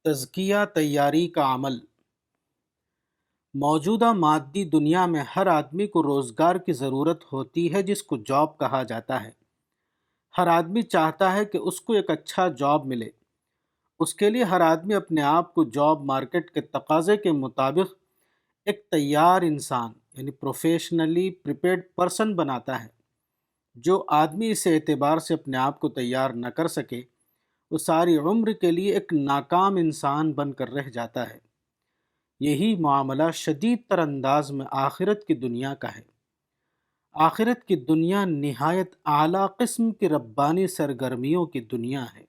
تزکیہ تیاری کا عمل۔ موجودہ مادی دنیا میں ہر آدمی کو روزگار کی ضرورت ہوتی ہے، جس کو جاب کہا جاتا ہے۔ ہر آدمی چاہتا ہے کہ اس کو ایک اچھا جاب ملے۔ اس کے لیے ہر آدمی اپنے آپ کو جاب مارکیٹ کے تقاضے کے مطابق ایک تیار انسان یعنی پروفیشنلی پریپیئرڈ پرسن بناتا ہے۔ جو آدمی اس اعتبار سے اپنے آپ کو تیار نہ کر سکے، وہ ساری عمر کے لیے ایک ناکام انسان بن کر رہ جاتا ہے۔ یہی معاملہ شدید تر انداز میں آخرت کی دنیا کا ہے۔ آخرت کی دنیا نہایت اعلیٰ قسم کی ربانی سرگرمیوں کی دنیا ہے۔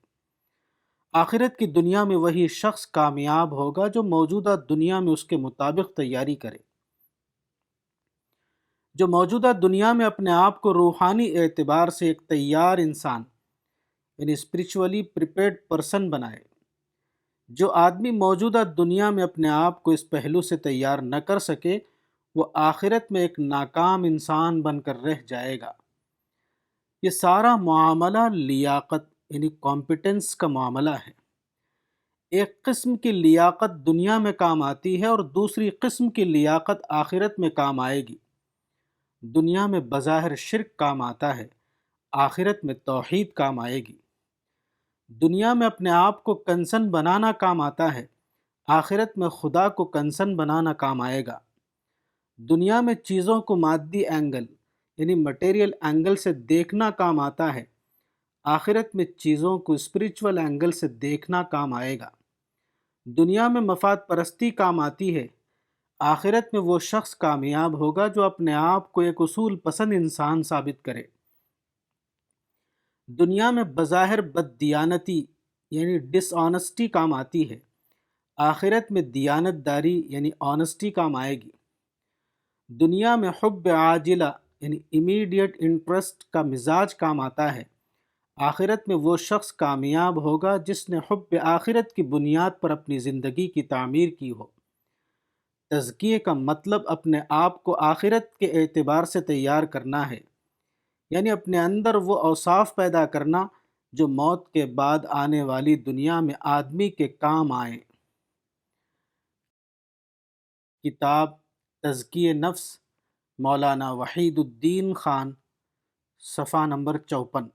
آخرت کی دنیا میں وہی شخص کامیاب ہوگا جو موجودہ دنیا میں اس کے مطابق تیاری کرے۔ جو موجودہ دنیا میں اپنے آپ کو روحانی اعتبار سے ایک تیار انسان یعنی اسپریچولی پریپیئرڈ پرسن بنائے۔ جو آدمی موجودہ دنیا میں اپنے آپ کو اس پہلو سے تیار نہ کر سکے، وہ آخرت میں ایک ناکام انسان بن کر رہ جائے گا۔ یہ سارا معاملہ لیاقت یعنی کمپیٹنس کا معاملہ ہے۔ ایک قسم کی لیاقت دنیا میں کام آتی ہے اور دوسری قسم کی لیاقت آخرت میں کام آئے گی۔ دنیا میں بظاہر شرک کام آتا ہے، آخرت میں توحید کام آئے گی۔ دنیا میں اپنے آپ کو کنسن بنانا کام آتا ہے، آخرت میں خدا کو کنسن بنانا کام آئے گا۔ دنیا میں چیزوں کو مادی اینگل یعنی مٹیریل اینگل سے دیکھنا کام آتا ہے، آخرت میں چیزوں کو اسپریچول اینگل سے دیکھنا کام آئے گا۔ دنیا میں مفاد پرستی کام آتی ہے، آخرت میں وہ شخص کامیاب ہوگا جو اپنے آپ کو ایک اصول پسند انسان ثابت کرے۔ دنیا میں بظاہر بددیانتی یعنی ڈس آنسٹی کام آتی ہے، آخرت میں دیانت داری یعنی آنسٹی کام آئے گی۔ دنیا میں حب عاجلہ یعنی امیڈیٹ انٹرسٹ کا مزاج کام آتا ہے، آخرت میں وہ شخص کامیاب ہوگا جس نے حب آخرت کی بنیاد پر اپنی زندگی کی تعمیر کی ہو۔ تزکیے کا مطلب اپنے آپ کو آخرت کے اعتبار سے تیار کرنا ہے، یعنی اپنے اندر وہ اوصاف پیدا کرنا جو موت کے بعد آنے والی دنیا میں آدمی کے کام آئیں۔ کتاب تزکیہ نفس، مولانا وحید الدین خان، صفحہ نمبر 54۔